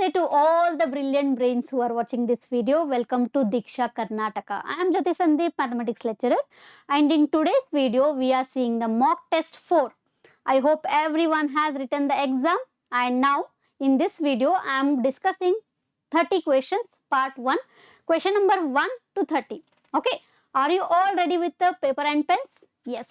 Namaste to all the brilliant brains who are watching this video. Welcome to Diksha Karnataka. I am Jyothi Sandeep, mathematics lecturer, and in today's video we are seeing the mock test 4. I hope everyone has written the exam, and now in this video I am discussing 30 questions, part 1, question number 1 to 30. Okay, are you all ready with the paper and pens? Yes.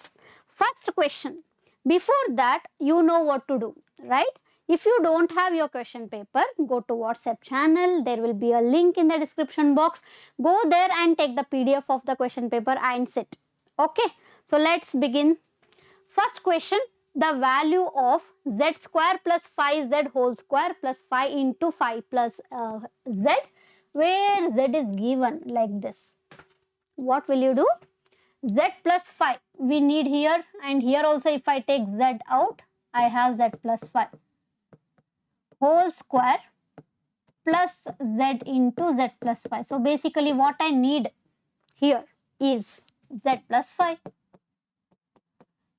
First question. Before that, you know what to do, right? If you don't have your question paper, go to WhatsApp channel. There will be a link in the description box. Go there and take the PDF of the question paper and sit. Okay, so let's begin. First question, the value of z square plus 5z whole square plus 5 into 5 plus z, where z is given like this. What will you do? Z plus 5 we need here, and here also if I take z out, I have z plus 5 whole square plus z into z plus 5. So basically what I need here is z plus 5.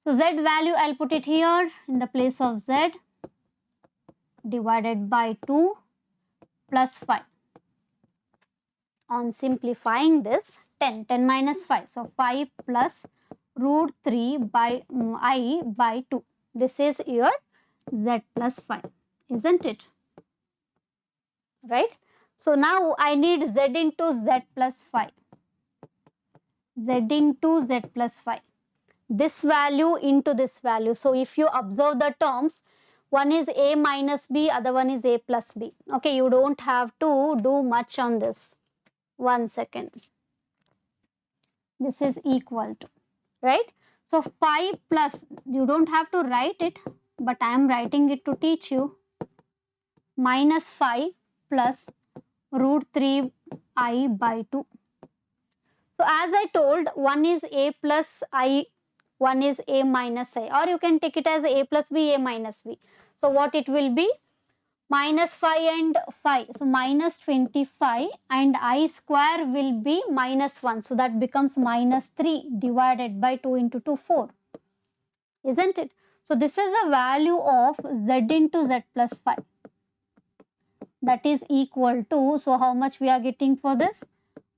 So z value I'll put it here in the place of z divided by 2 plus 5. On simplifying this, 10 minus 5. So 5 plus root 3 by I by 2. This is your z plus 5. Isn't it? Right? So now I need z into z plus 5. Z into z plus 5. This value into this value. So if you observe the terms, one is a minus b, other one is a plus b. Okay, you don't have to do much on this. 1 second. This is equal to, right? So 5 plus, you don't have to write it, but I am writing it to teach you. Minus 5 plus root 3 I by 2. So as I told, one is a plus I, one is a minus I, or you can take it as a plus b, a minus b. So what it will be? Minus 5 and 5. So minus 25, and I square will be minus 1. So that becomes minus 3 divided by 2 into 2, 4. Isn't it? So this is the value of z into z plus 5. That is equal to, so how much we are getting for this?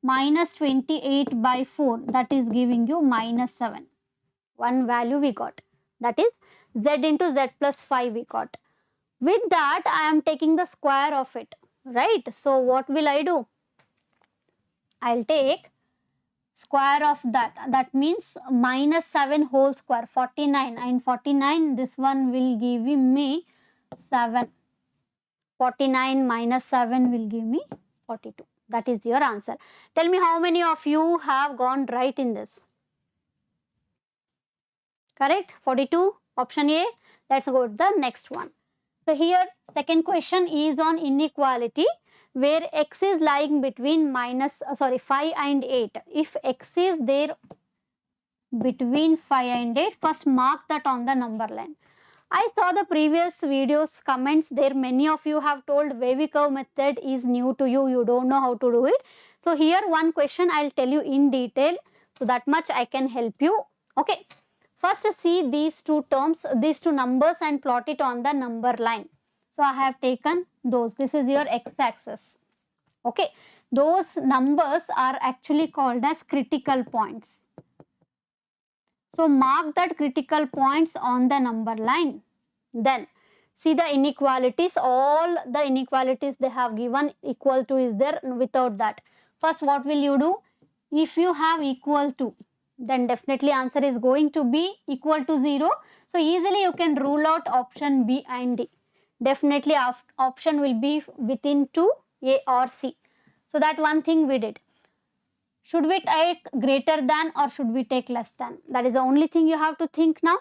Minus 28 by 4. That is giving you minus 7. One value we got. That is z into z plus 5 we got. With that, I am taking the square of it, right? So what will I do? I'll take square of that. That means minus 7 whole square, 49. And 49, this one will give me 7. 49 minus 7 will give me 42. That is your answer. Tell me how many of you have gone right in this? Correct? 42, option A. Let's go to the next one. So here second question is on inequality where x is lying between 5 and 8. If x is there between 5 and 8, first mark that on the number line. I saw the previous videos comments there, many of you have told wavy curve method is new to you, you don't know how to do it. So here one question I'll tell you in detail, so that much I can help you. Okay, first see these two terms, these two numbers and plot it on the number line. So I have taken those, this is your x-axis. Okay, those numbers are actually called as critical points. So mark that critical points on the number line. Then see the inequalities, all the inequalities they have given equal to is there without that. First what will you do? If you have equal to, then definitely answer is going to be equal to 0. So easily you can rule out option B and D. Definitely option will be within 2, A or C. So that one thing we did. Should we take greater than or should we take less than? That is the only thing you have to think now.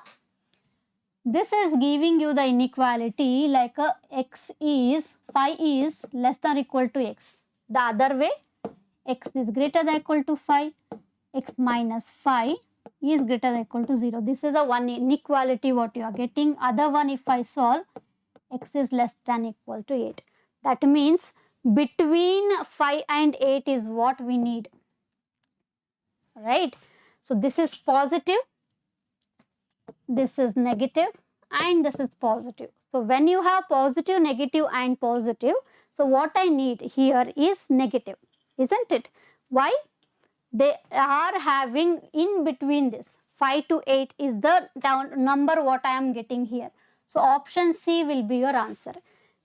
This is giving you the inequality like phi is less than or equal to x. The other way, x is greater than or equal to phi, x minus phi is greater than or equal to 0. This is a one inequality what you are getting. Other one, if I solve, x is less than or equal to 8. That means between 5 and 8 is what we need. Right? So this is positive, this is negative, and this is positive. So when you have positive, negative and positive, so what I need here is negative, isn't it? Why? They are having in between this 5 to 8 is the number what I am getting here. So option C will be your answer.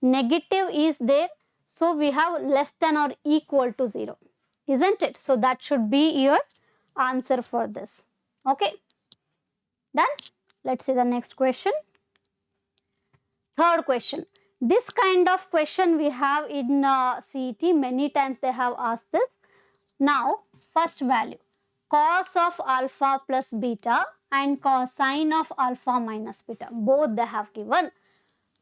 Negative is there, so we have less than or equal to 0, isn't it? So that should be your answer for this. Okay, done. Let's see the next question. Third question. This kind of question we have in CET, many times they have asked this. Now, first value, cos of alpha plus beta and cosine of alpha minus beta, both they have given,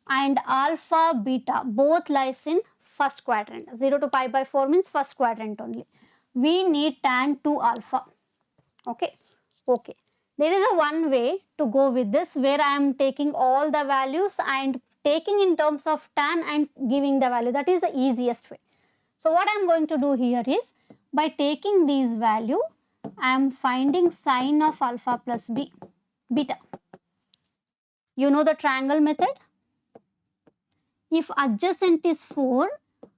and alpha beta both lies in first quadrant. 0 to pi by 4 means first quadrant only. We need tan 2 alpha. Okay. There is a one way to go with this, where I am taking all the values and taking in terms of tan and giving the value. That is the easiest way. So what I am going to do here is, by taking these value, I am finding sine of alpha plus beta. You know the triangle method? If adjacent is 4,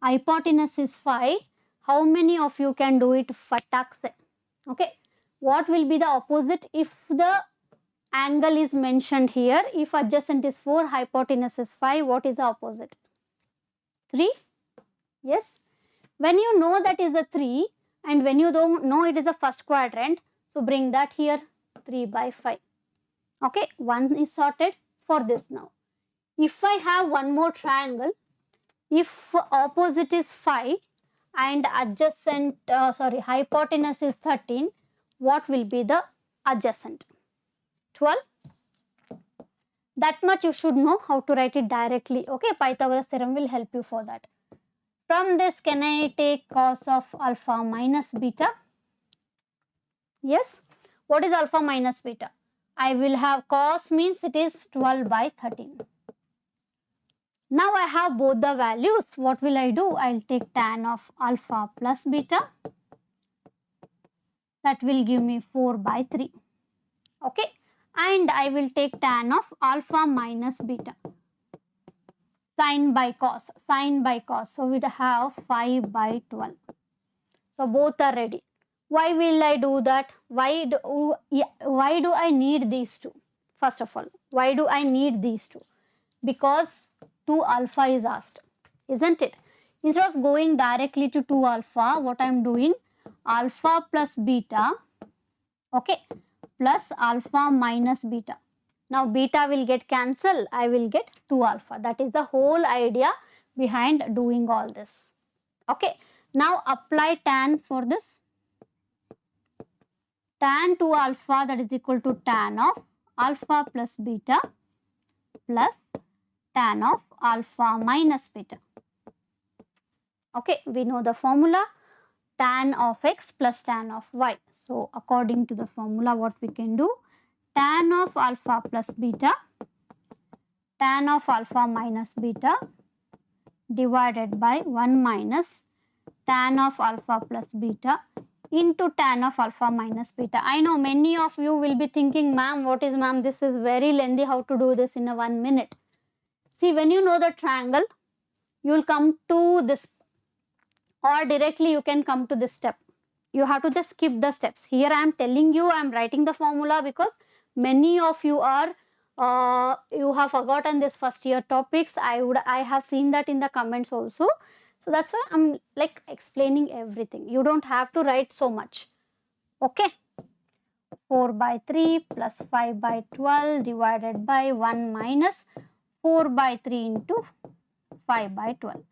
hypotenuse is 5, how many of you can do it? Fatak se. Okay. What will be the opposite if the angle is mentioned here? If adjacent is 4, hypotenuse is 5, what is the opposite? 3? Yes. When you know that is the 3 and when you don't know it is the first quadrant, so bring that here, 3 by 5. Okay, 1 is sorted for this now. If I have one more triangle, if opposite is 5 and adjacent, hypotenuse is 13, what will be the adjacent? 12. That much you should know how to write it directly. Okay, Pythagoras theorem will help you for that. From this, can I take cos of alpha minus beta? Yes. What is alpha minus beta? I will have cos means it is 12 by 13. Now I have both the values. What will I do? I will take tan of alpha plus beta. That will give me 4 by 3. Okay. And I will take tan of alpha minus beta. Sine by cos. So we have 5 by 12. So both are ready. Why will I do that? Why do I need these two? First of all, why do I need these two? Because 2 alpha is asked, isn't it? Instead of going directly to 2 alpha, what I am doing, alpha plus beta, okay, plus alpha minus beta. Now beta will get cancelled, I will get 2 alpha. That is the whole idea behind doing all this. Okay, now apply tan for this. Tan 2 alpha, that is equal to tan of alpha plus beta plus tan of alpha minus beta. Okay, we know the formula, tan of x plus tan of y. So according to the formula, what we can do, tan of alpha plus beta, tan of alpha minus beta divided by 1 minus tan of alpha plus beta into tan of alpha minus beta. I know many of you will be thinking, ma'am, what is ma'am? This is very lengthy. How to do this in a 1 minute? See, when you know the triangle, you will come to this, or directly you can come to this step. You have to just skip the steps. Here I am telling you, I am writing the formula because many of you are, you have forgotten this first year topics. I have seen that in the comments also. So that's why I'm like explaining everything. You don't have to write so much. Okay. 4 by 3 plus 5 by 12 divided by 1 minus 4 by 3 into 5 by 12.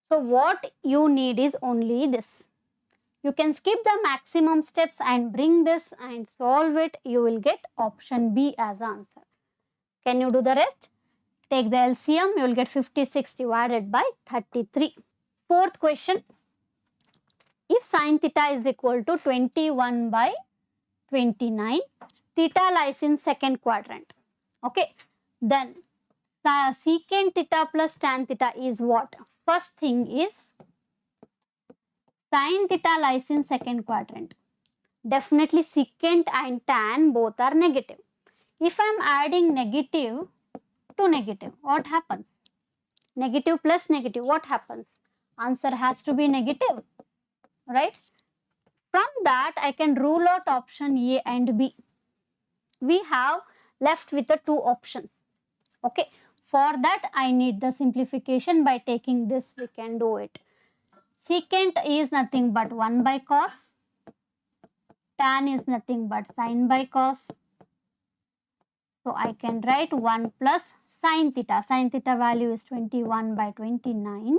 So what you need is only this. You can skip the maximum steps and bring this and solve it. You will get option B as answer. Can you do the rest? Take the LCM. You will get 56 divided by 33. Fourth question. If sine theta is equal to 21 by 29, theta lies in second quadrant. Okay. Then secant theta plus tan theta is what? First thing is sine theta lies in second quadrant. Definitely secant and tan both are negative. If I am adding negative to negative, what happens? Negative plus negative, what happens? Answer has to be negative, right? From that, I can rule out option A and B. We have left with the two options. Okay, for that I need the simplification. By taking this, we can do it. Secant is nothing but 1 by cos. Tan is nothing but sin by cos. So I can write 1 plus sin theta. Sin theta value is 21 by 29.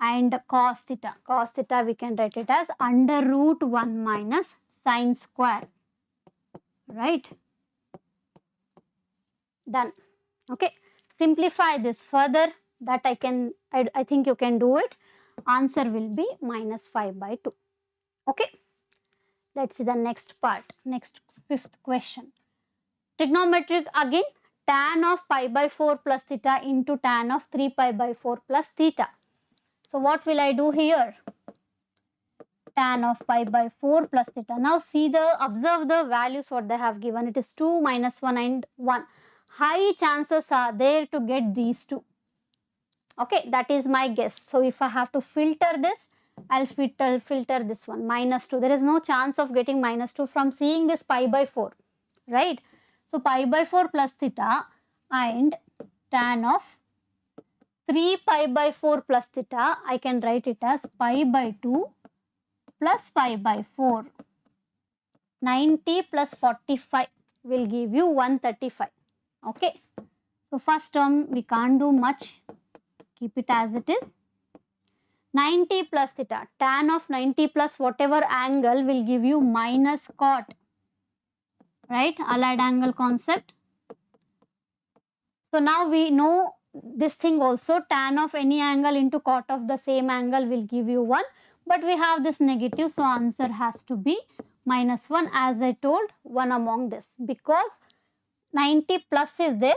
And cos theta we can write it as under root 1 minus sin square, right? Done. Okay, simplify this further, that I think you can do it. Answer will be minus 5 by 2. Okay, let's see the next part. Next, fifth question. Trigonometric again, tan of pi by 4 plus theta into tan of 3 pi by 4 plus theta. So what will I do here? Tan of pi by 4 plus theta. Now see observe the values what they have given. It is 2, minus 1 and 1. High chances are there to get these two. Okay, that is my guess. So if I have to filter this, I'll filter this one, minus 2. There is no chance of getting minus 2 from seeing this pi by 4, right? So pi by 4 plus theta and tan of 3 pi by 4 plus theta, I can write it as pi by 2 plus pi by 4. 90 plus 45 will give you 135. Okay. So first term we can't do much. Keep it as it is. 90 plus theta. Tan of 90 plus whatever angle will give you minus cot. Right? Allied angle concept. So now we know this thing also, tan of any angle into cot of the same angle will give you 1, but we have this negative, so answer has to be minus 1, as I told, one among this, because 90 plus is there,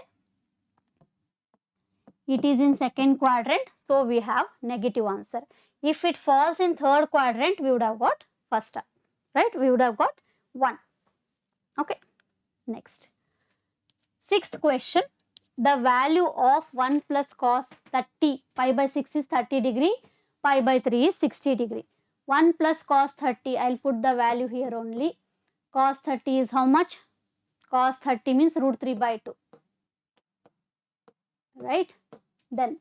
it is in second quadrant, so we have negative answer. If it falls in third quadrant, we would have got first, right? We would have got 1. Okay, next. Sixth question. The value of 1 plus cos 30, pi by 6 is 30 degree, pi by 3 is 60 degree. 1 plus cos 30, I will put the value here only. Cos 30 is how much? Cos 30 means root 3 by 2. Right? Then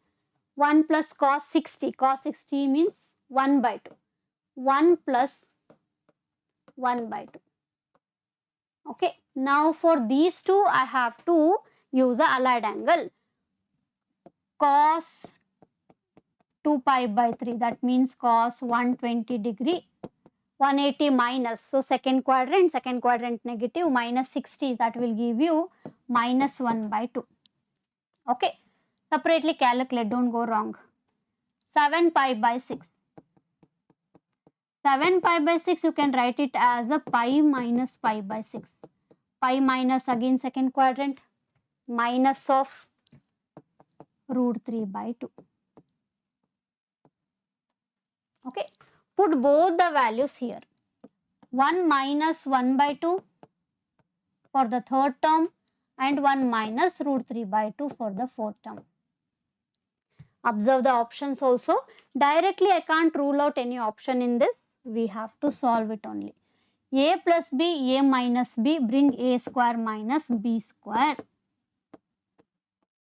1 plus cos 60. Cos 60 means 1 by 2. 1 plus 1 by 2. Okay. Now for these two, I have to use the allied angle. Cos 2 pi by 3, that means cos 120 degree, 180 minus, so second quadrant negative, minus 60, that will give you minus 1 by 2. Okay, separately calculate, don't go wrong. 7 pi by 6. 7 pi by 6, you can write it as a pi minus pi by 6. Pi minus again second quadrant, minus of root 3 by 2. Okay, put both the values here. 1 minus 1 by 2 for the third term and 1 minus root 3 by 2 for the fourth term. Observe the options also. Directly I can't rule out any option in this. We have to solve it only. A plus B, A minus B, bring A square minus B square.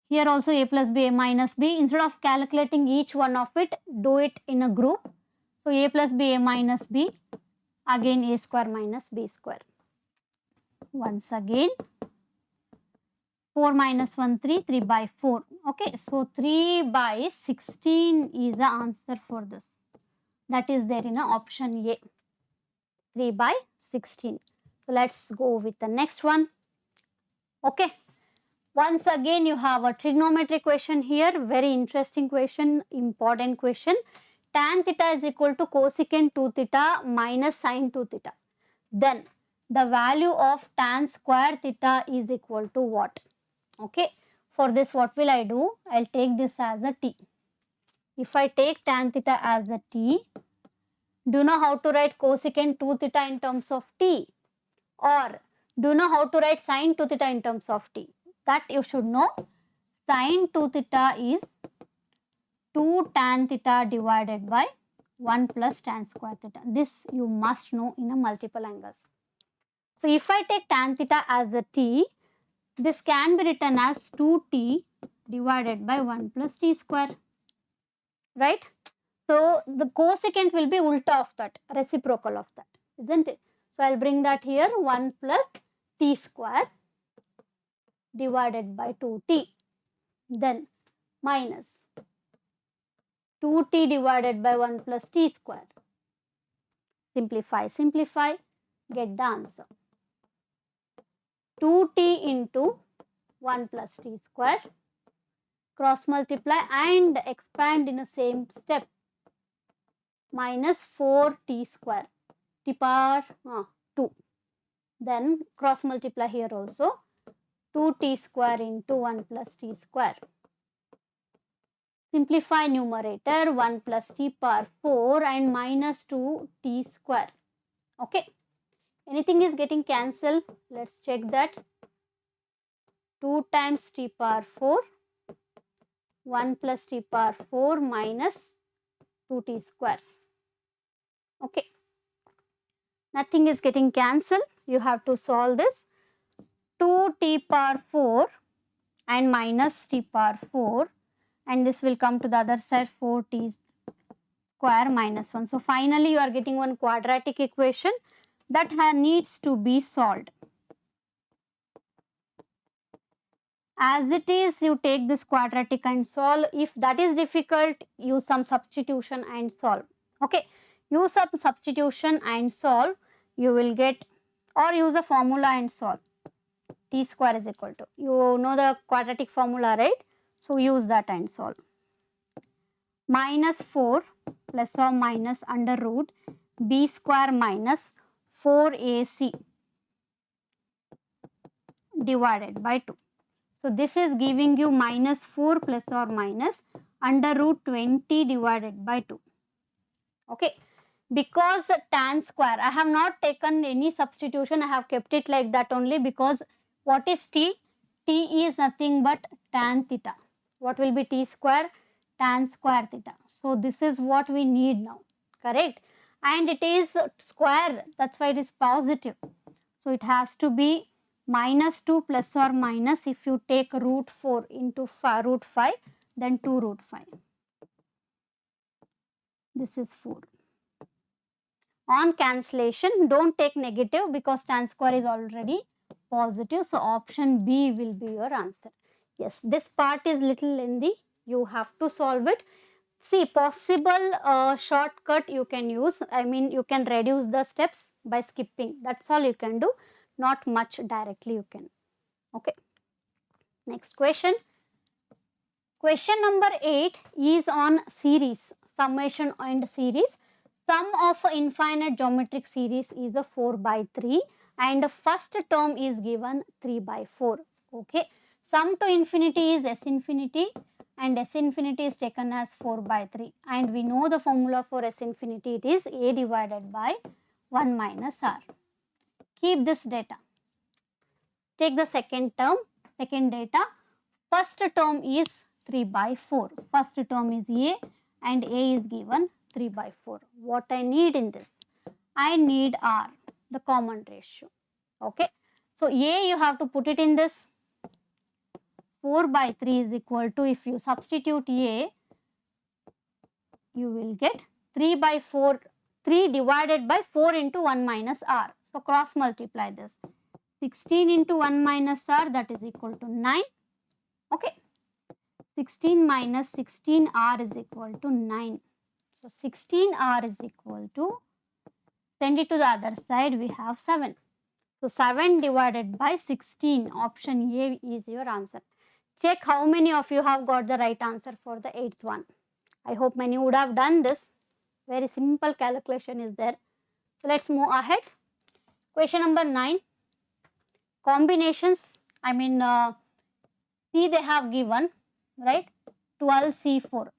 Here also A plus B, A minus B. Instead of calculating each one of it, do it in a group. So A plus B, A minus B. Again A square minus B square. Once again. 4 minus 1, 3. 3 by 4. Okay. So 3 by 16 is the answer for this. That is there in option A. 3 by 16. So let's go with the next one. Okay. Once again you have a trigonometry question here. Very interesting question, important question. Tan theta is equal to cosecant 2 theta minus sin 2 theta. Then the value of tan square theta is equal to what? Okay. For this what will I do? I'll take this as a t. If I take tan theta as a t, do you know how to write cosecant 2 theta in terms of t? Or do you know how to write sin 2 theta in terms of t? That you should know. Sin 2 theta is 2 tan theta divided by 1 plus tan square theta. This you must know in a multiple angles. So if I take tan theta as the t, this can be written as 2t divided by 1 plus t square, right? So the cosecant will be ulta of that, reciprocal of that, isn't it? So I'll bring that here, 1 plus t square divided by 2t, then minus 2t divided by 1 plus t square. Simplify, simplify, get the answer. 2t into 1 plus t square, cross multiply and expand in the same step, minus 4t square, t power 2. Then cross multiply here also, 2t square into 1 plus t square. Simplify numerator, 1 plus t power 4 and minus 2t square. Okay. Anything is getting cancelled. Let's check that. 2 times t power 4, 1 plus t power 4 minus 2t square. Okay. Nothing is getting cancelled. You have to solve this. 2t power 4 and minus t power 4, and this will come to the other side, 4t square minus 1. So finally you are getting one quadratic equation that needs to be solved. As it is, you take this quadratic and solve. If that is difficult, use some substitution and solve. Okay, use some substitution and solve. You will get, or use a formula and solve. T square is equal to, you know the quadratic formula, right? So use that and solve. Minus 4 plus or minus under root b square minus 4ac divided by 2. So this is giving you minus 4 plus or minus under root 20 divided by 2. Okay. Because tan square, I have not taken any substitution, I have kept it like that only, because what is t? T is nothing but tan theta. What will be t square? Tan square theta. So this is what we need now, correct? And it is square, that's why it is positive. So it has to be minus 2 plus or minus, if you take root 4 into root 5, then 2 root 5. This is 4. On cancellation, don't take negative because tan square is already positive. So option B will be your answer. Yes, this part is little lengthy. You have to solve it. See, possible shortcut you can use. I mean, you can reduce the steps by skipping. That's all you can do. Not much directly you can. Okay. Next question. Question number 8 is on series, summation and series. Sum of infinite geometric series is a 4 by 3 and the first term is given 3 by 4. Okay. Sum to infinity is s infinity and s infinity is taken as 4 by 3, and we know the formula for s infinity, it is a divided by 1 minus r. Keep this data. Take the second term, second data. First term is 3 by 4. First term is a and a is given 3 by 4. What I need in this? I need r, the common ratio. Okay. So a you have to put it in this. 4 by 3 is equal to, if you substitute a, you will get 3 by 4, 3 divided by 4 into 1 minus r. So cross multiply this. 16 into 1 minus r, that is equal to 9. Okay. 16 minus 16 r is equal to 9. So 16 r is equal to, send it to the other side, we have 7. So 7 divided by 16, option A is your answer. Check how many of you have got the right answer for the 8th one. I hope many would have done this. Very simple calculation is there. So let's move ahead. Question number 9. Combinations, I mean, C they have given, right? 12C4,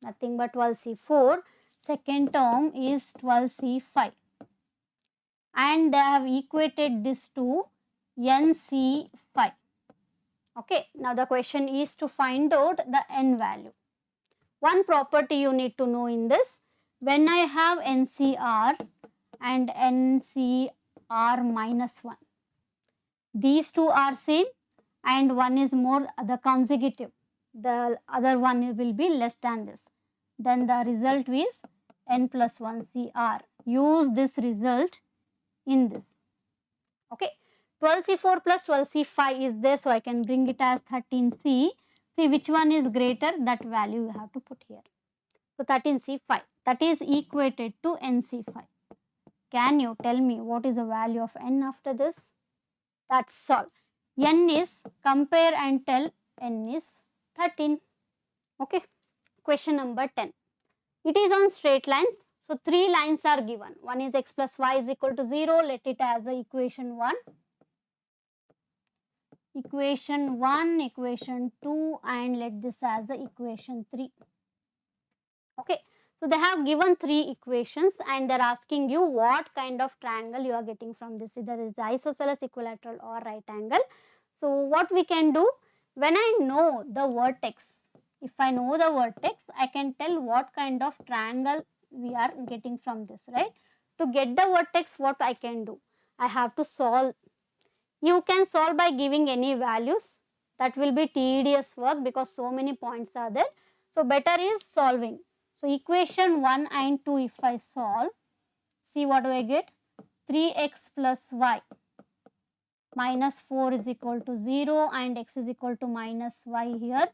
nothing but 12C4. Second term is 12C5. And they have equated this to NC5. Okay, now the question is to find out the n value. One property you need to know in this, when I have NCR and NCR minus 1, these two are same and one is more the consecutive, the other one will be less than this, then the result is N plus 1 CR. Use this result in this. Okay, 12C4 plus 12C5 is there, so I can bring it as 13C. See which one is greater, that value you have to put here. So 13C5, that is equated to NC5. Can you tell me what is the value of N after this? That's all. N is, compare and tell, N is 13. Okay, question number 10. It is on straight lines. So 3 lines are given. One is x plus y is equal to 0. Let it as the equation 1. Equation 1, equation 2, and let this as the equation 3. Okay. So they have given 3 equations and they are asking you what kind of triangle you are getting from this. Either it is isosceles, equilateral or right angle. So what we can do, when I know the vertex, if I know the vertex, I can tell what kind of triangle we are getting from this, right? To get the vertex, what I can do? I have to solve. You can solve by giving any values. That will be tedious work because so many points are there. So better is solving. So equation 1 and 2 if I solve, see what do I get? 3x plus y minus 4 is equal to 0 and x is equal to minus y here.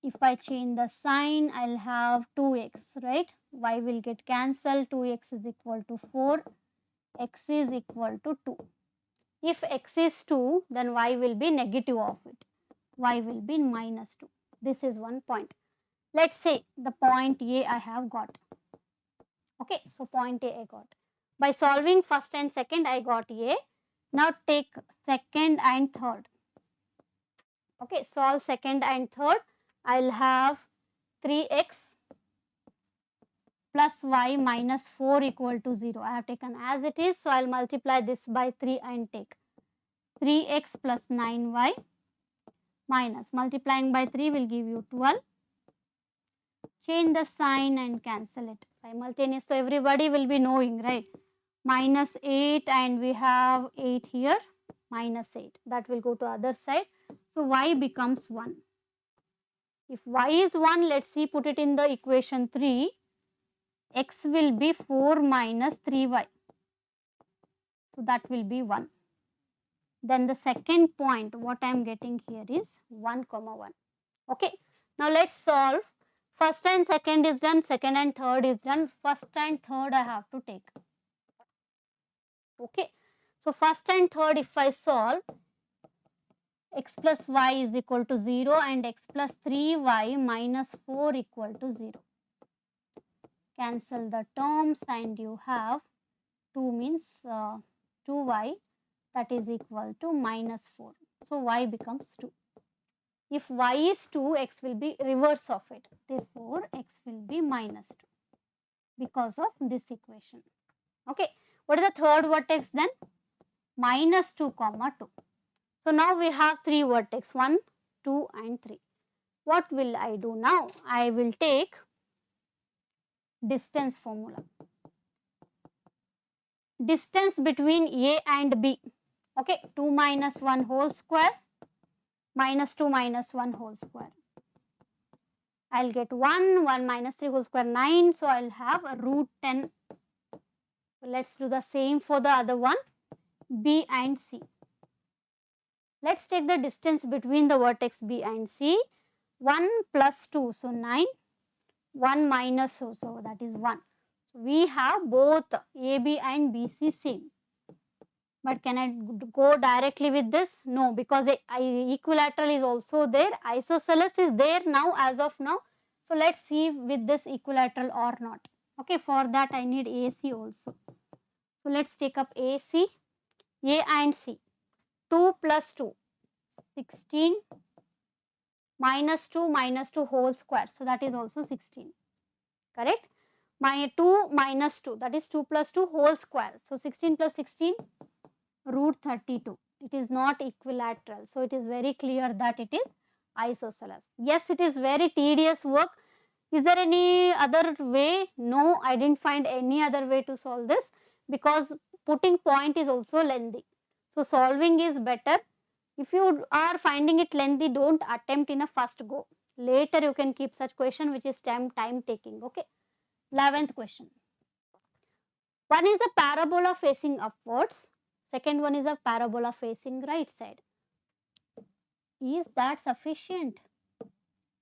If I change the sign, I'll have 2x, right? Y will get cancelled, 2x is equal to 4, x is equal to 2. If x is 2, then y will be negative of it. Y will be minus 2. This is one point. Let's say the point A I have got. Okay, so point A I got. By solving first and second, I got A. Now take second and third. Okay, solve second and third. I'll have 3x plus y minus 4 equal to 0. I have taken as it is, so I'll multiply this by 3 and take 3x plus 9y minus, multiplying by 3 will give you 12. Change the sign and cancel it. Simultaneous, so everybody will be knowing, right? Minus 8 and we have 8 here, minus 8. That will go to other side. So y becomes 1. If y is 1, let's see, put it in the equation 3. X will be 4 minus 3y. So that will be 1. Then the second point, what I am getting here is 1 comma 1. Okay. Now let's solve. First and second is done. Second and third is done. First and third I have to take. Okay. So first and third if I solve, x plus y is equal to 0 and x plus 3y minus 4 equal to 0. Cancel the terms and you have 2 means 2y, that is equal to minus 4. So y becomes 2. If y is 2, x will be reverse of it. Therefore, x will be minus 2 because of this equation. Okay. What is the third vertex then? Minus 2 comma 2. So now we have 3 vertex, 1, 2 and 3. What will I do now? I will take distance formula. Distance between A and B. Okay, 2 minus 1 whole square minus 2 minus 1 whole square. I'll get 1, 1 minus 3 whole square 9. So I'll have a root 10. So let's do the same for the other one, B and C. Let's take the distance between the vertex B and C. 1 plus 2, so 9. 1 minus, so that is 1. So we have both AB and BC same. But can I go directly with this? No, because equilateral is also there. Isosceles is there now as of now. So let's see with this equilateral or not. Okay, for that I need AC also. So let's take up AC, A and C. 2 plus 2, 16 minus 2 whole square. So that is also 16. Correct? My 2 minus 2, that is 2 plus 2 whole square. So 16 plus 16, root 32. It is not equilateral. So it is very clear that it is isosceles. Yes, it is very tedious work. Is there any other way? No, I didn't find any other way to solve this, because putting point is also lengthy. So solving is better. If you are finding it lengthy, don't attempt in a first go. Later you can keep such question which is time taking. Okay. 11th question. One is a parabola facing upwards. Second one is a parabola facing right side. Is that sufficient?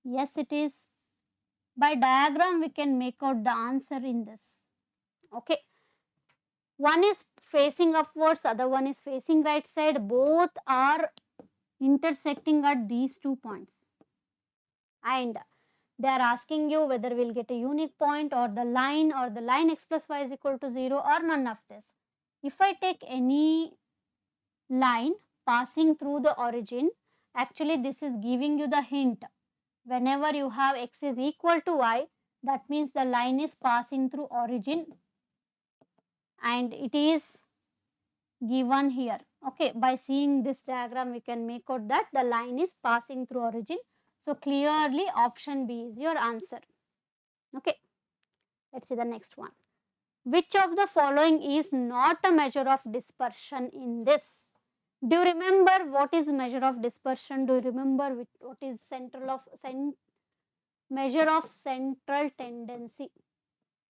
Yes, it is. By diagram we can make out the answer in this. Okay. One is facing upwards, other one is facing right side. Both are intersecting at these 2 points. And they are asking you whether we'll get a unique point or the line x plus y is equal to 0 or none of this. If I take any line passing through the origin, actually this is giving you the hint. Whenever you have x is equal to y, that means the line is passing through origin, and it is given here. Okay, by seeing this diagram we can make out that the line is passing through origin. So clearly option B is your answer. Okay, let's see the next one. Which of the following is not a measure of dispersion in this? Do you remember what is measure of dispersion? Do you remember what is measure of central tendency?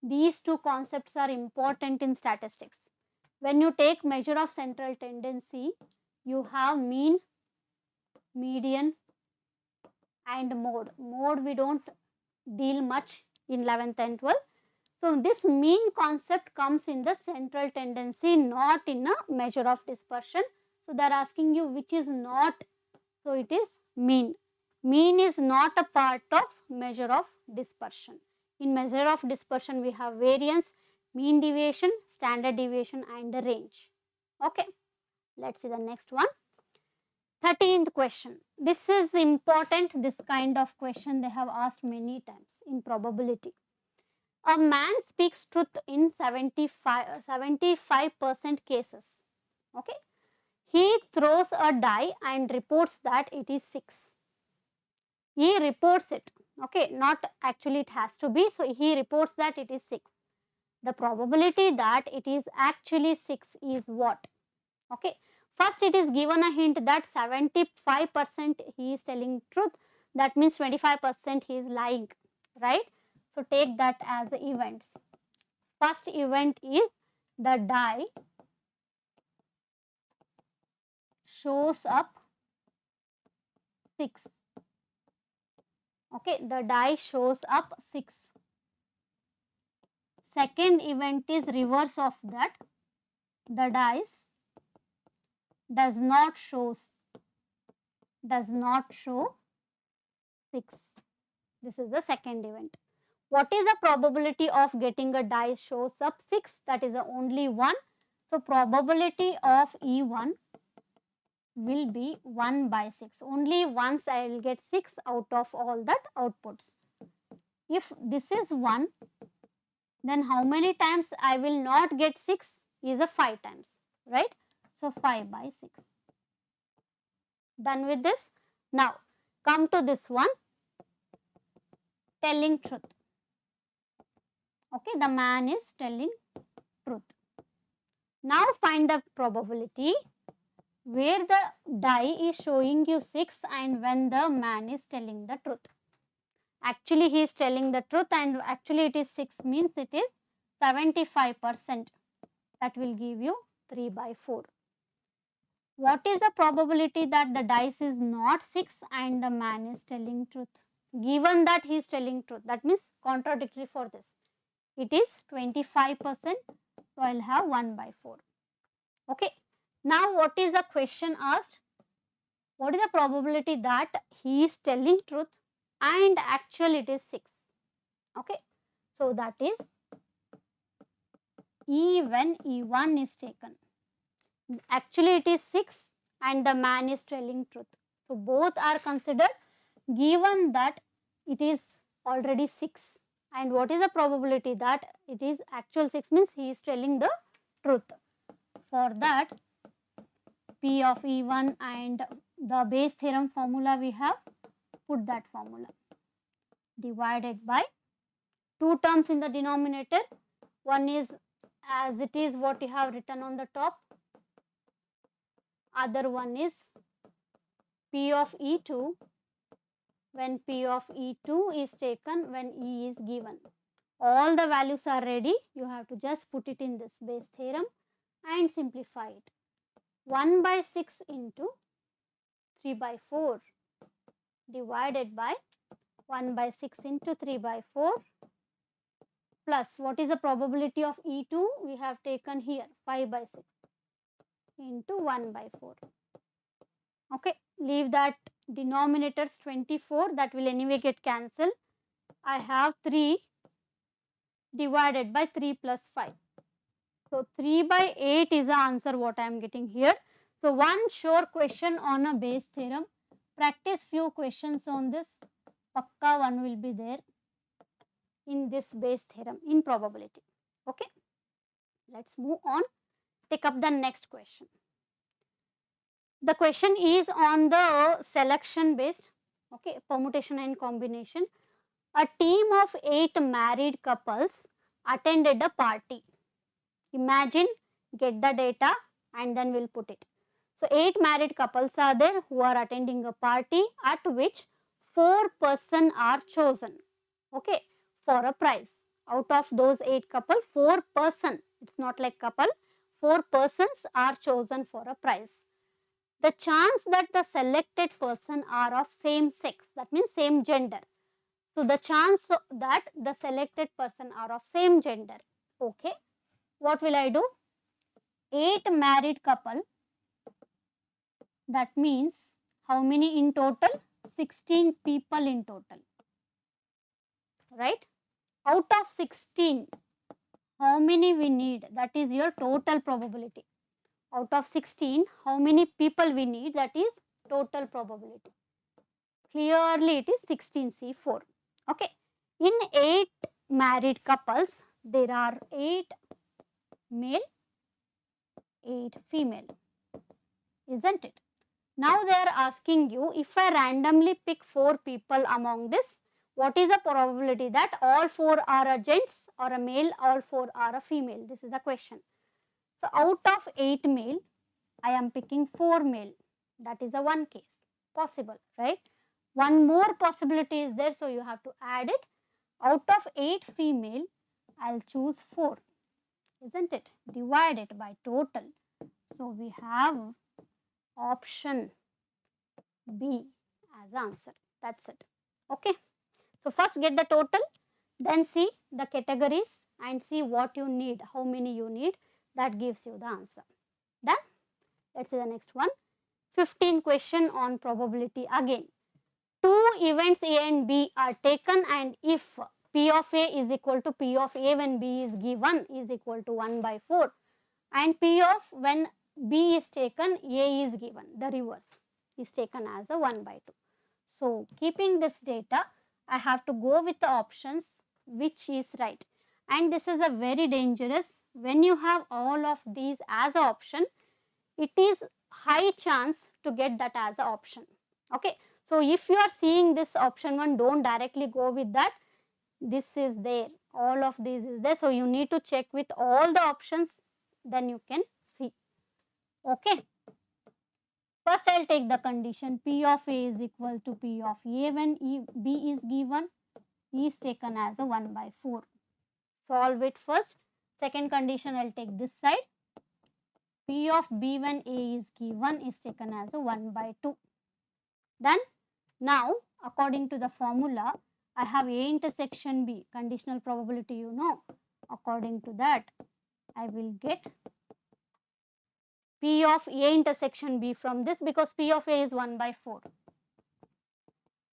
These two concepts are important in statistics. When you take measure of central tendency, you have mean, median and mode. Mode we don't deal much in 11th and 12th. So this mean concept comes in the central tendency, not in a measure of dispersion. So they are asking you which is not. So it is mean. Mean is not a part of measure of dispersion. In measure of dispersion we have variance, mean deviation, standard deviation and the range. Okay, let's see the next one. 13th question. This is important. This kind of question they have asked many times in probability. A man speaks truth in 75% cases. Okay, he throws a die and reports that it is 6. He reports it. Okay, not actually it has to be. So he reports that it is 6. The probability that it is actually 6 is what? Okay, first it is given a hint that 75% he is telling truth. That means 25% he is lying, right? So take that as the events. First event is the die shows up 6. Okay, the die shows up 6. Second event is reverse of that. The dice does not show 6. This is the second event. What is the probability of getting a die shows up 6? That is the only 1. So probability of E1 will be 1 by 6. Only once I will get 6 out of all that outputs. If this is 1, then how many times I will not get 6 is a 5 times, right? So 5 by 6. Done with this. Now come to this one, telling truth. Okay, the man is telling truth. Now find the probability where the die is showing you 6 and when the man is telling the truth. Actually he is telling the truth and actually it is 6, means it is 75%. That will give you 3 by 4. What is the probability that the dice is not 6 and the man is telling truth? Given that he is telling truth, that means contradictory for this. It is 25%, so I will have 1 by 4. Okay. Now what is the question asked? What is the probability that he is telling truth and actually it is 6? Okay. So that is E when E1 is taken. Actually it is 6 and the man is telling truth. So both are considered given that it is already 6. And what is the probability that it is actual 6, means he is telling the truth. For that, P of E1 and the Bayes theorem formula we have put that formula. Divided by 2 terms in the denominator. One is as it is what you have written on the top. Other one is P of E2 when P of E2 is taken when E is given. All the values are ready. You have to just put it in this base theorem and simplify it. 1 by 6 into 3 by 4 divided by 1 by 6 into 3 by 4 plus what is the probability of E2 we have taken here 5 by 6 into 1 by 4. Okay, leave that denominators 24, that will anyway get cancelled. I have 3 divided by 3 plus 5. So 3 by 8 is the answer what I am getting here. So one sure question on a base theorem. Practice few questions on this. Pakka one will be there in this base theorem in probability. Okay, let's move on. Take up the next question. The question is on the selection based, okay, permutation and combination. A team of 8 married couples attended a party. Imagine, get the data and then we'll put it. So 8 married couples are there who are attending a party at which 4 persons are chosen, okay, for a prize. Out of those 8 couples, 4 persons, it's not like couple, 4 persons are chosen for a prize. The chance that the selected person are of same sex, that means same gender. So the chance that the selected person are of same gender. Okay, what will I do? 8 married couple, that means how many in total? 16 people in total, right? Out of 16, how many we need? That is your total probability. Out of 16, how many people we need? That is total probability. Clearly it is 16C4. Okay. In 8 married couples, there are 8 male, 8 female, isn't it? Now they are asking you, if I randomly pick 4 people among this, what is the probability that all 4 are a gents or a male, all 4 are a female? This is the question. So out of 8 male, I am picking 4 male. That is a one case. Possible, right? One more possibility is there, so you have to add it. Out of 8 female, I'll choose 4, isn't it? Divide it by total. So we have option B as answer. That's it. Okay. So first get the total, then see the categories and see what you need, how many you need. That gives you the answer. Done? Let's see the next one. 15 question on probability again. 2 events A and B are taken, and if P of A is equal to P of A when B is given is equal to 1 by 4, and P of when B is taken, A is given, the reverse is taken as a 1 by 2. So keeping this data, I have to go with the options which is right. And this is a very dangerous, when you have all of these as an option, it is high chance to get that as an option. Okay. So if you are seeing this option 1, don't directly go with that. This is there, all of these is there. So you need to check with all the options, then you can see. Okay. First I will take the condition P of A is equal to P of A when B is given. E is taken as a 1 by 4. Solve it first. Second condition I will take this side. P of B when A is given is taken as a 1 by 2. Done? Now according to the formula, I have A intersection B, conditional probability you know. According to that, I will get P of A intersection B from this, because P of A is 1 by 4.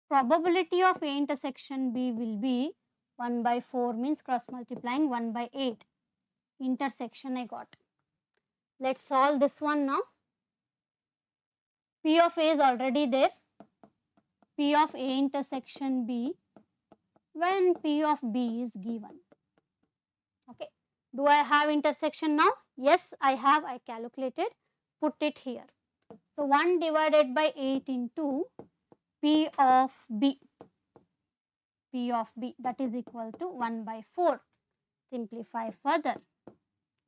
Probability of A intersection B will be 1 by 4 means cross multiplying 1 by 8. Intersection I got. Let's solve this one now. P of A is already there. P of A intersection B when P of B is given. Okay. Do I have intersection now? Yes, I have. I calculated. Put it here. So 1 divided by 8 into P of B, that is equal to 1 by 4. Simplify further.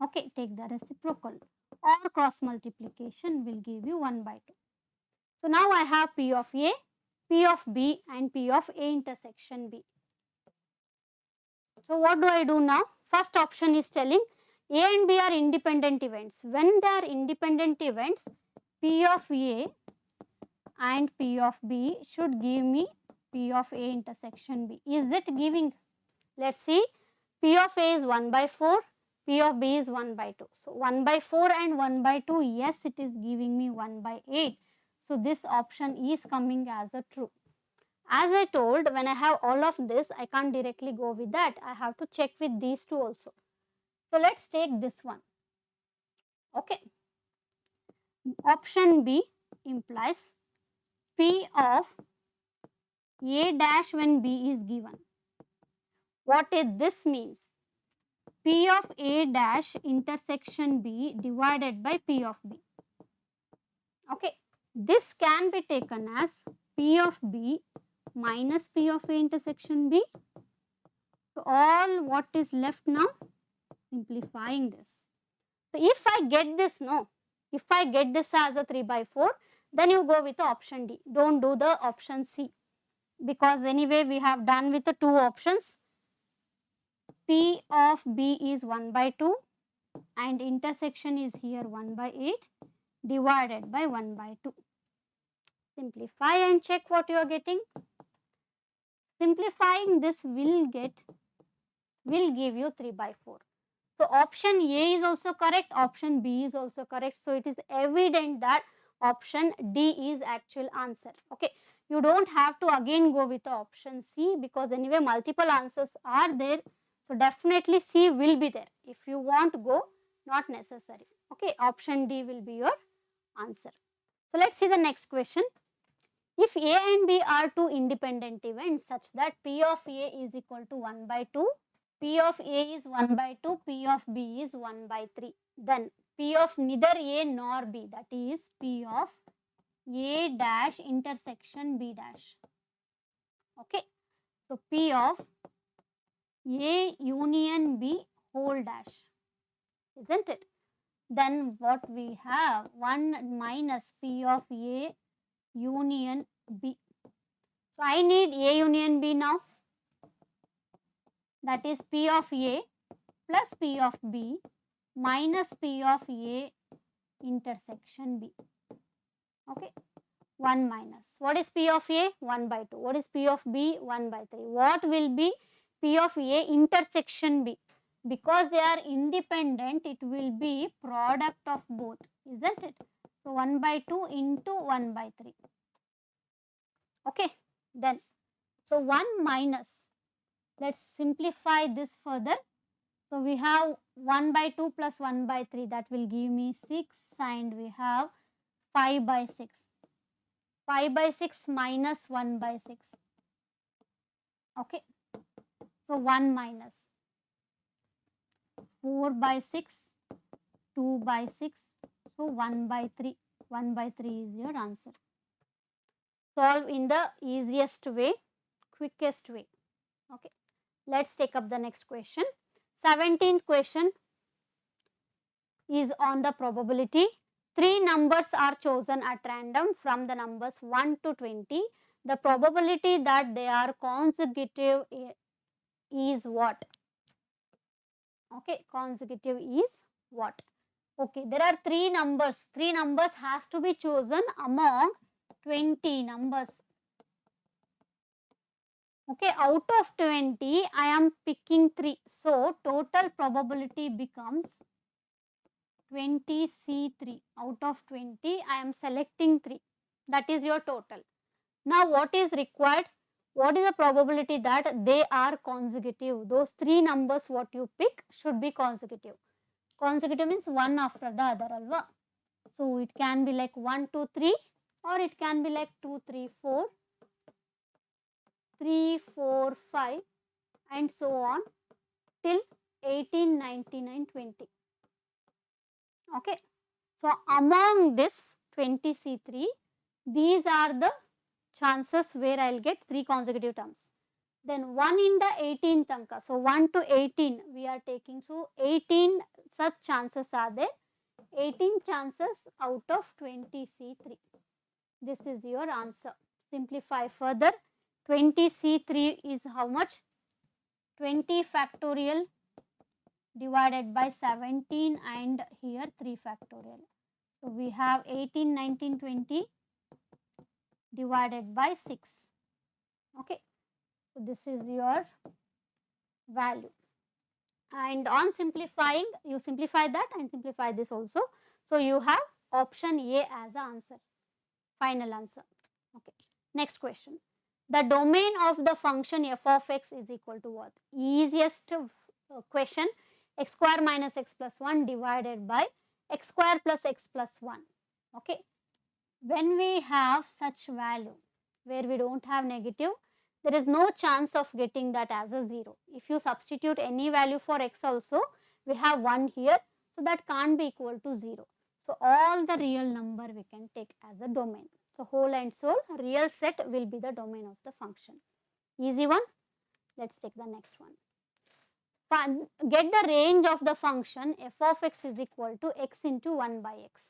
Okay, take the reciprocal or cross multiplication will give you 1 by 2. So now I have P of A, P of B and P of A intersection B. So what do I do now? First option is telling A and B are independent events. When they are independent events, P of A and P of B should give me P of A intersection B. Is it giving? Let's see. P of A is 1 by 4, P of B is 1 by 2. So 1 by 4 and 1 by 2, yes, it is giving me 1 by 8. So this option is coming as a true. As I told, when I have all of this, I can't directly go with that. I have to check with these two also. So let's take this one. Okay. Option B implies P of A dash when B is given. What is this means? P of A dash intersection B divided by P of B. Okay. This can be taken as P of B minus P of A intersection B. So all what is left now? Simplifying this. So if I get this, no, if I get this as a 3 by 4, then you go with the option D. Don't do the option C, because anyway we have done with the two options. P of B is 1 by 2 and intersection is here 1 by 8 divided by 1 by 2. Simplify and check what you are getting. Simplifying this will give you 3 by 4. So option A is also correct, option B is also correct. So it is evident that option D is actual answer. Okay, you don't have to again go with the option C, because anyway multiple answers are there. So definitely C will be there. If you want to go, not necessary. Okay, option D will be your answer. So let's see the next question. If A and B are two independent events such that P of A is equal to 1 by 2, P of A is 1 by 2, P of B is 1 by 3, then P of neither A nor B, that is P of A dash intersection B dash. Okay, so P of A union B whole dash, isn't it? Then what we have, 1 minus P of A union B. So I need A union B now, that is P of A plus P of B minus P of A intersection B. Okay, 1 minus. What is P of A? 1 by 2. What is P of B? 1 by 3. What will be P of A intersection B? Because they are independent, it will be product of both, isn't it? So 1 by 2 into 1 by 3. Okay, then so 1 minus, let's simplify this further. So we have 1 by 2 plus 1 by 3, that will give me 6, and we have 5 by 6. 5 by 6 minus 1 by 6. Okay, so 1 minus 4 by 6, 2 by 6, so 1 by 3. 1 by 3 is your answer. Solve in the easiest way, quickest way. Okay, let's take up the next question. 17th question is on the probability. 3 numbers are chosen at random from the numbers 1 to 20. The probability that they are consecutive is what? Okay, consecutive is what? Okay, there are 3 numbers. 3 numbers has to be chosen among 20 numbers. Okay, out of 20, I am picking 3. So, total probability becomes 20C3. Out of 20, I am selecting 3. That is your total. Now, what is required? What is the probability that they are consecutive? Those 3 numbers what you pick should be consecutive. Consecutive means one after the other, alva. So, it can be like 1, 2, 3, or it can be like 2, 3, 4. 3, 4, 5 and so on till 18, 19 and 20. Okay. So, among this 20C3, these are the chances where I will get 3 consecutive terms. Then 1 in the 18th anka. So 1 to 18 we are taking. So 18 such chances are there. 18 chances out of 20C3. This is your answer. Simplify further. 20C3 is how much? 20 factorial divided by 17 and here 3 factorial. So we have 18, 19, 20 divided by 6. Okay. So this is your value. And on simplifying, you simplify that and simplify this also. So you have option A as the answer. Final answer. Okay. Next question. The domain of the function f of x is equal to what? Easiest question. X square minus x plus 1 divided by x square plus x plus 1. Okay. When we have such value where we don't have negative, there is no chance of getting that as a 0. If you substitute any value for x also, we have 1 here. So that can't be equal to 0. So all the real number we can take as a domain. So whole and sole real set will be the domain of the function. Easy one. Let's take the next one. Get the range of the function f of x is equal to x into 1 by x.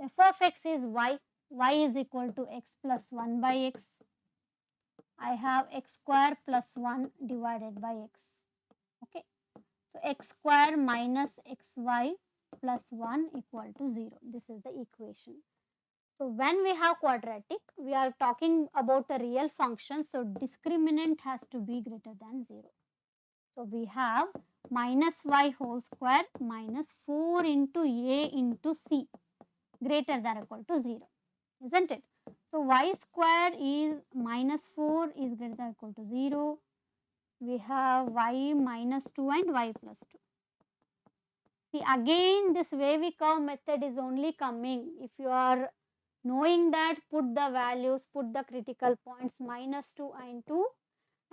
F of x is y. Y is equal to x plus 1 by x. I have x square plus 1 divided by x. Okay. So x square minus xy plus 1 equal to 0. This is the equation. So when we have quadratic, we are talking about a real function. So discriminant has to be greater than 0. So we have minus y whole square minus 4 into a into c greater than or equal to 0. Isn't it? So y square is minus 4 is greater than or equal to 0. We have y minus 2 and y plus 2. See, again this wavy curve method is only coming if you are knowing that, put the values, put the critical points minus 2 and 2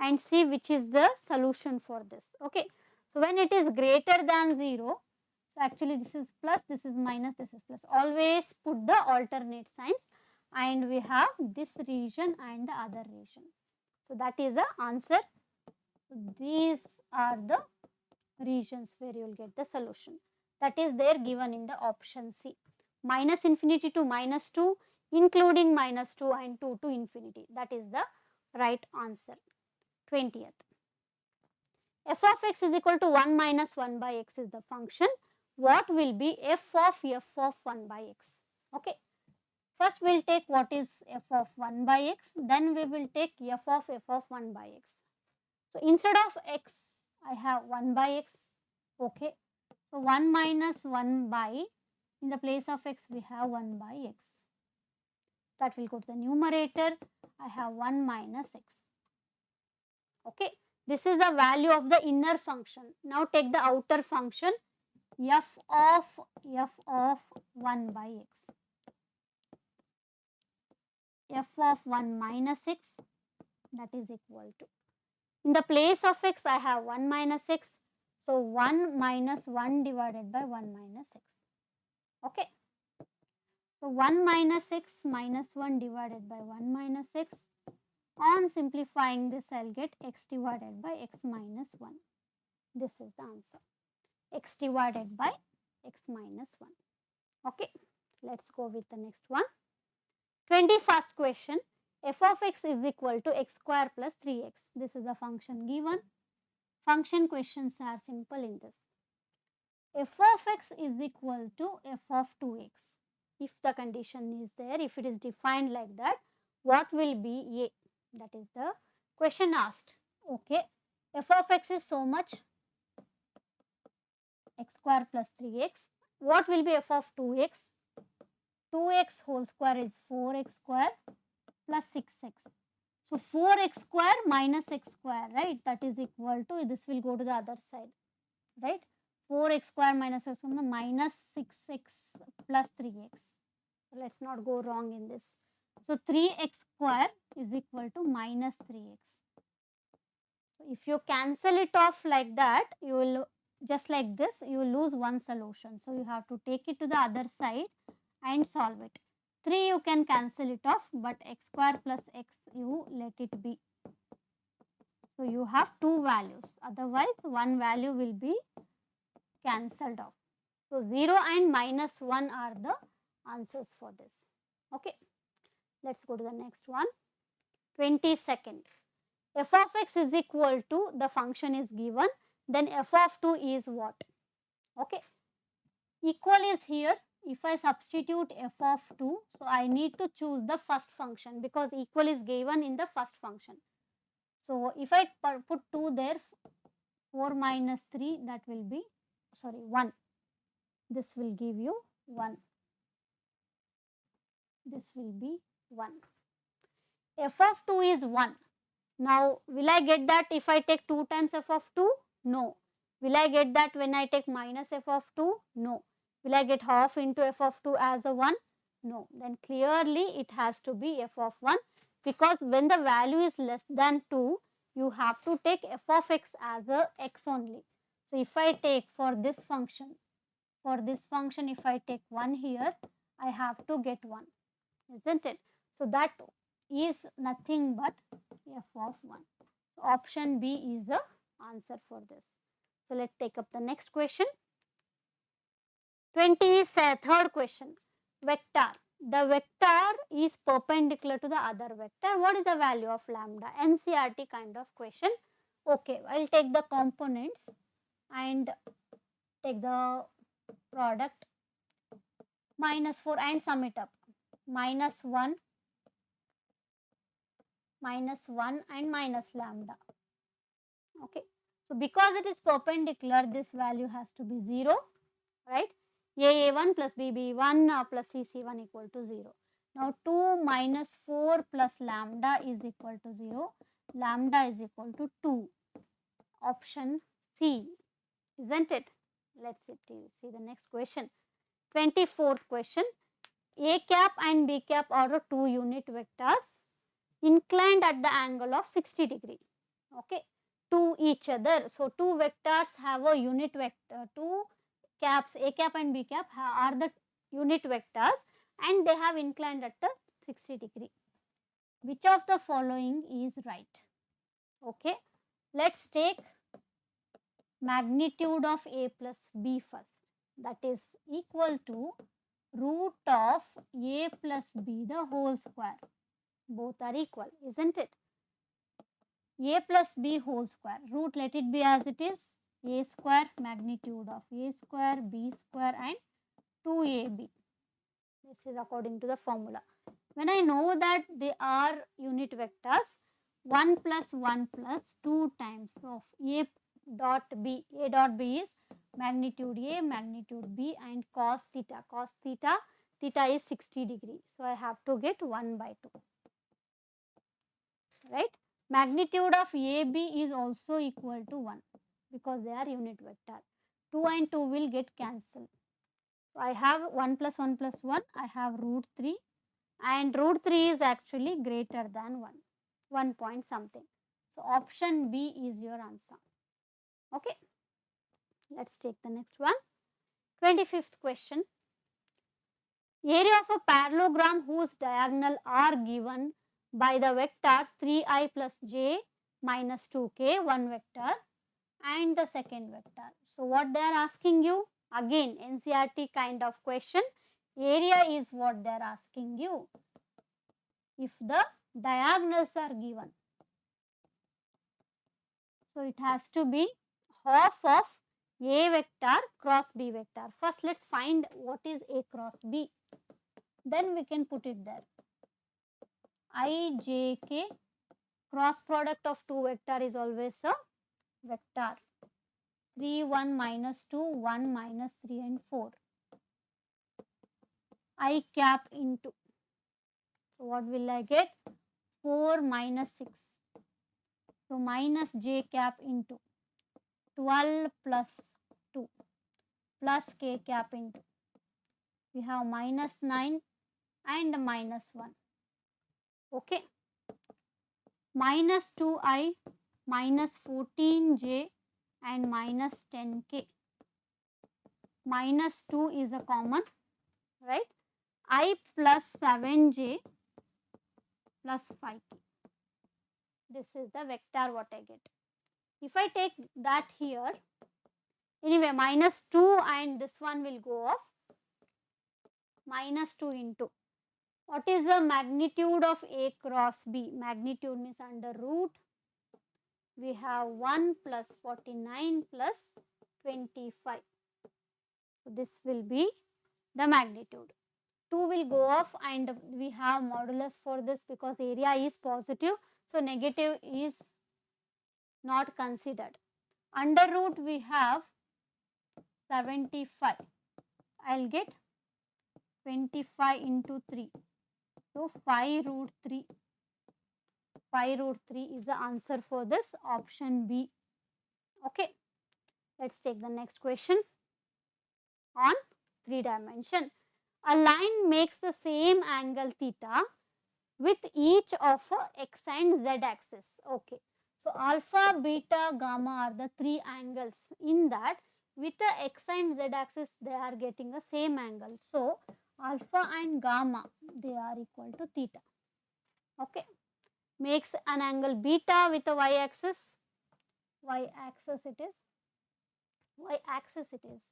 and see which is the solution for this. Okay. So when it is greater than 0, so actually this is plus, this is minus, this is plus. Always put the alternate signs and we have this region and the other region. So that is the answer. These are the regions where you will get the solution. That is there given in the option C. Minus infinity to minus 2, including minus 2 and 2 to infinity. That is the right answer. 20th. F of x is equal to 1 minus 1 by x is the function. What will be f of 1 by x? Okay. First we will take what is f of 1 by x. Then we will take f of 1 by x. So instead of x, I have 1 by x. Okay. So 1 minus 1 by, in the place of x we have 1 by x. That will go to the numerator. I have 1 minus x. Okay. This is the value of the inner function. Now take the outer function f of 1 by x. F of 1 minus x, that is equal to. In the place of x I have 1 minus x. So 1 minus 1 divided by 1 minus x. Okay. So 1 minus x minus 1 divided by 1 minus x. On simplifying this, I will get x divided by x minus 1. This is the answer. X divided by x minus 1. Okay. Let's go with the next one. 21st question. F of x is equal to x square plus 3x. This is the function given. Function questions are simple in this. F of x is equal to f of 2x. If the condition is there, if it is defined like that, what will be a? That is the question asked. Okay. F of x is so much, x square plus 3x. What will be f of 2x? 2x whole square is 4x square plus 6x. So 4x square minus x square, right? That is equal to, this will go to the other side, right? 4x square minus x square minus 6x plus 3x. So let's not go wrong in this. So 3x square is equal to minus 3x. So if you cancel it off like that, you will, just like this, you will lose one solution. So you have to take it to the other side and solve it. 3 you can cancel it off, but x square plus x you let it be. So you have two values, otherwise one value will be cancelled off. So 0 and minus 1 are the answers for this. Okay, let's go to the next one. 22nd. F of x is equal to, the function is given, then f of 2 is what? Okay, equal is here. If I substitute f of 2, so I need to choose the first function because equal is given in the first function. So if I put 2 there, 4 minus 3, that will be, sorry, 1. This will give you 1. This will be 1. F of 2 is 1. Now, will I get that if I take 2 times f of 2? No. Will I get that when I take minus f of 2? No. Will I get half into f of 2 as a 1? No. Then clearly it has to be f of 1, because when the value is less than 2, you have to take f of x as a x only. So if I take for this function if I take 1 here, I have to get 1, isn't it? So that is nothing but f of 1. So option B is the answer for this. So let's take up the next question. 23rd question. Vector. The vector is perpendicular to the other vector. What is the value of lambda? NCERT kind of question. Okay, I'll take the components and take the product minus 4 and sum it up. Minus 1 and minus lambda. Okay, so because it is perpendicular, this value has to be 0, right? A1 plus BB1 plus CC1 equal to 0. Now 2 minus 4 plus lambda is equal to 0. Lambda is equal to 2. Option C, isn't it? Let's see the next question. 24th question. A cap and B cap are two unit vectors inclined at the angle of 60 degree. Okay, to each other. So two vectors have a unit vector. Two caps, A cap and B cap, are the unit vectors and they have inclined at a 60 degree. Which of the following is right? Okay, let's take magnitude of A plus B first. That is equal to root of A plus B the whole square. Both are equal, isn't it? A plus B whole square. Root, let it be as it is. A square, magnitude of A square, B square and 2AB. This is according to the formula. When I know that they are unit vectors, 1 plus 1 plus 2 times of A dot B. A dot B is magnitude A, magnitude B and cos theta. Cos theta, theta is 60 degree. So I have to get 1 by 2. Right? Magnitude of AB is also equal to 1 because they are unit vector. 2 and 2 will get cancelled. So I have 1 plus 1 plus 1, I have root 3 and root 3 is actually greater than 1 point something. So option B is your answer. Okay, let's take the next one. 25th question. Area of a parallelogram whose diagonal are given by the vectors 3i plus j minus 2k, one vector, and the second vector. So what they are asking you? Again, NCERT kind of question. Area is what they are asking you. If the diagonals are given, so it has to be half of A vector cross B vector. First, let's find what is A cross B. Then we can put it there. I, J, K, cross product of two vector is always a vector. 3, 1, minus 2, 1, minus 3 and 4. I cap into. So what will I get? 4 minus 6. So minus J cap into 12 plus 2 plus K cap into. We have minus 9 and minus 1. Okay. Minus 2i, minus 14j and minus 10k. Minus 2 is a common, right? I plus 7j plus 5k. This is the vector what I get. If I take that here, anyway minus 2 and this one will go off, minus 2 into, what is the magnitude of A cross B? Magnitude means under root, we have 1 plus 49 plus 25. So this will be the magnitude. 2 will go off and we have modulus for this because area is positive. So negative is not considered. Under root we have 75. I will get 25 into 3. So 5 root 3. 5 root 3 is the answer for this option B. Okay. Let's take the next question on 3 dimension. A line makes the same angle theta with each of x and z axis. Okay. So alpha, beta, gamma are the 3 angles. In that, with the x and z axis, they are getting the same angle. So alpha and gamma, they are equal to theta. Okay. Makes an angle beta with the y axis. Y axis it is. Y axis it is.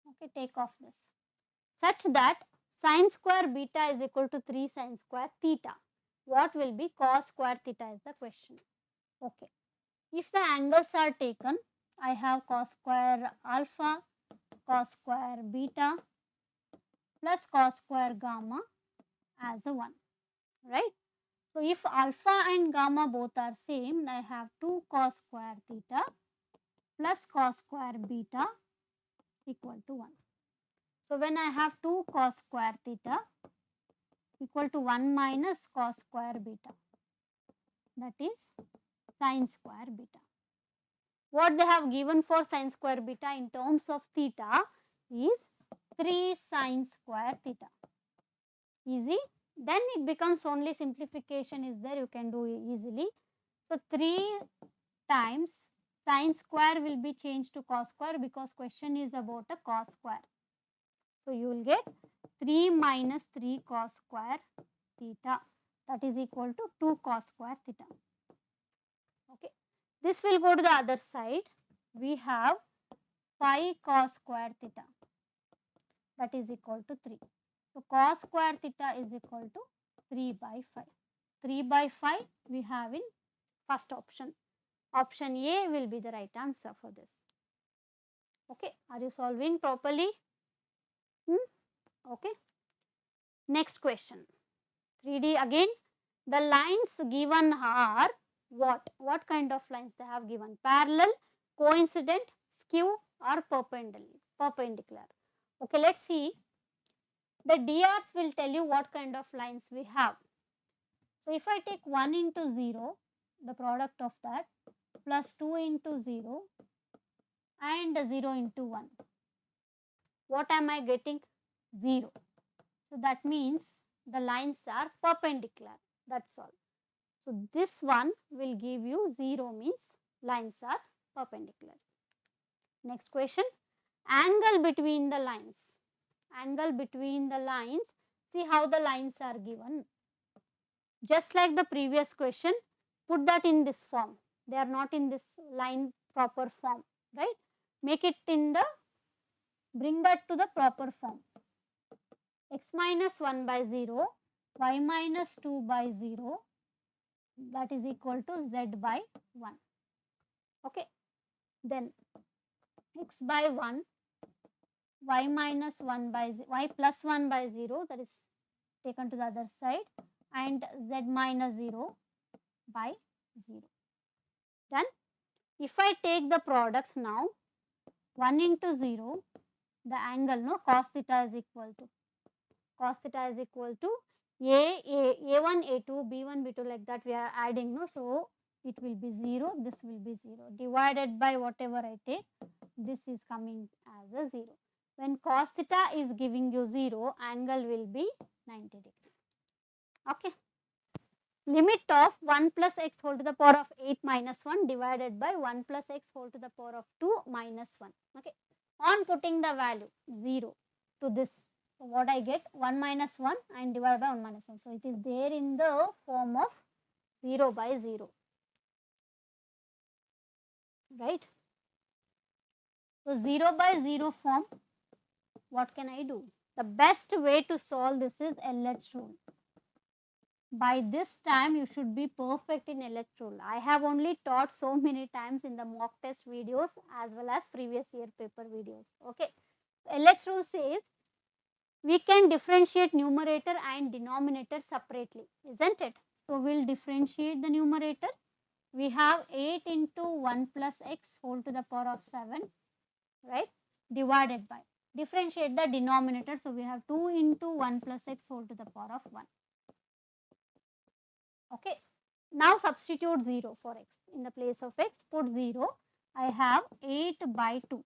Okay. Take off this. Such that sin square beta is equal to 3 sin square theta. What will be cos square theta is the question. Okay. If the angles are taken, I have cos square alpha, cos square beta plus cos square gamma as a 1. Right. So if alpha and gamma both are same, I have 2 cos square theta plus cos square beta equal to 1. So when I have 2 cos square theta equal to 1 minus cos square beta, that is sin square beta. What they have given for sin square beta in terms of theta is 3 sin square theta. Easy. Then it becomes only simplification is there, you can do easily. So 3 times sin square will be changed to cos square because question is about a cos square. So you will get 3 minus 3 cos square theta, that is equal to 2 cos square theta. Okay. This will go to the other side. We have 5 cos square theta, that is equal to 3. So cos square theta is equal to 3 by 5. 3 by 5 we have in first option. Option A will be the right answer for this. Okay. Are you solving properly? Okay. Next question. 3D again. The lines given are what? What kind of lines they have given? Parallel, coincident, skew or perpendicular. Okay, let's see. The DRs will tell you what kind of lines we have. So if I take 1 into 0, the product of that, plus 2 into 0 and 0 into 1. What am I getting? 0. So that means the lines are perpendicular. That's all. So this one will give you 0 means lines are perpendicular. Next question. Angle between the lines. Angle between the lines. See how the lines are given. Just like the previous question, put that in this form. They are not in this line proper form, right? Make it in the, bring that to the proper form. X minus 1 by 0, y minus 2 by 0, that is equal to z by 1. Okay. Then x by 1, y minus 1 by y plus 1 by 0, that is taken to the other side, and z minus 0 by 0. Done. If I take the products now, 1 into 0, the angle, no, cos theta is equal to, cos theta is equal to A1, A2, B1, B2, like that we are adding, no. So it will be 0, this will be 0, divided by whatever I take, this is coming as a 0. When cos theta is giving you 0, angle will be 90 degree. Okay. Limit of 1 plus x whole to the power of 8 minus 1 divided by 1 plus x whole to the power of 2 minus 1. Okay. On putting the value 0 to this, So what I get? 1 minus 1 and divided by 1 minus 1. So it is there in the form of 0 by 0. Right? So 0 by 0 form, what can I do? The best way to solve this is LH rule. By this time you should be perfect in LH rule. I have only taught so many times in the mock test videos as well as previous year paper videos. Okay. LH rule says we can differentiate numerator and denominator separately, isn't it? So we'll differentiate the numerator. We have 8 into 1 plus x whole to the power of 7, right, divided by, differentiate the denominator. So we have 2 into 1 plus x whole to the power of 1. Okay. Now substitute 0 for x. In the place of x, put 0. I have 8 by 2.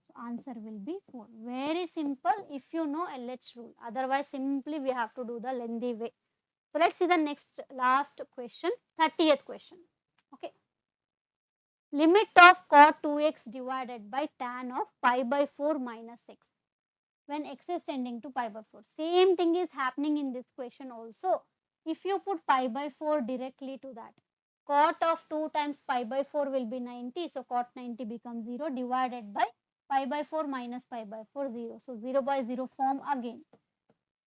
So answer will be 4. Very simple if you know LH rule. Otherwise, simply we have to do the lengthy way. So let's see the next last question, 30th question. Okay. Limit of cot 2x divided by tan of pi by 4 minus x when x is tending to pi by 4. Same thing is happening in this question also. If you put pi by 4 directly to that, cot of 2 times pi by 4 will be 90. So cot 90 becomes 0 divided by pi by 4 minus pi by 4, 0. So 0 by 0 form again.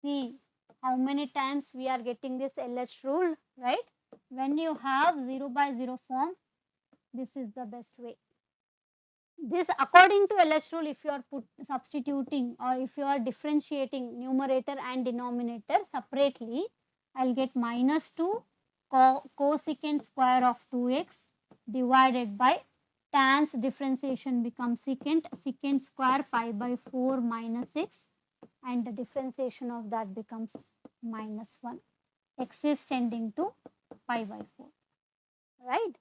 See how many times we are getting this LH rule, right? When you have 0 by 0 form, this is the best way. This according to LH rule, if you are substituting or if you are differentiating numerator and denominator separately, I will get minus 2 cosecant square of 2x divided by tan's differentiation becomes secant square pi by 4 minus x, and the differentiation of that becomes minus 1. X is tending to pi by 4. Right?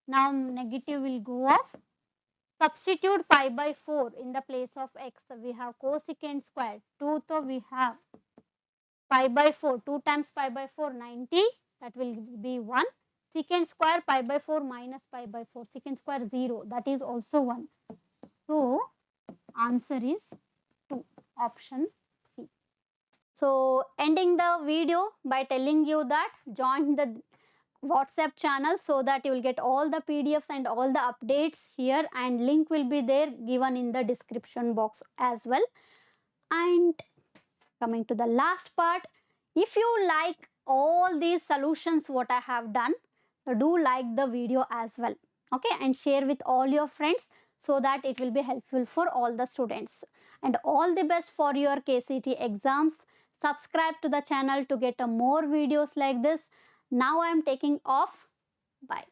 Now negative will go off. Substitute pi by 4 in the place of x. We have cosecant square. 2, so we have pi by 4. 2 times pi by 4, 90. That will be 1. Secant square pi by 4 minus pi by 4. Secant square 0. That is also 1. So, answer is 2. Option C. So, ending the video by telling you that join the WhatsApp channel so that you will get all the PDFs and all the updates here, and link will be there given in the description box as well. And coming to the last part, if you like all these solutions what I have done, do like the video as well, okay, and share with all your friends so that it will be helpful for all the students. And all the best for your KCET exams. Subscribe to the channel to get more videos like this. Now I am taking off. Bye.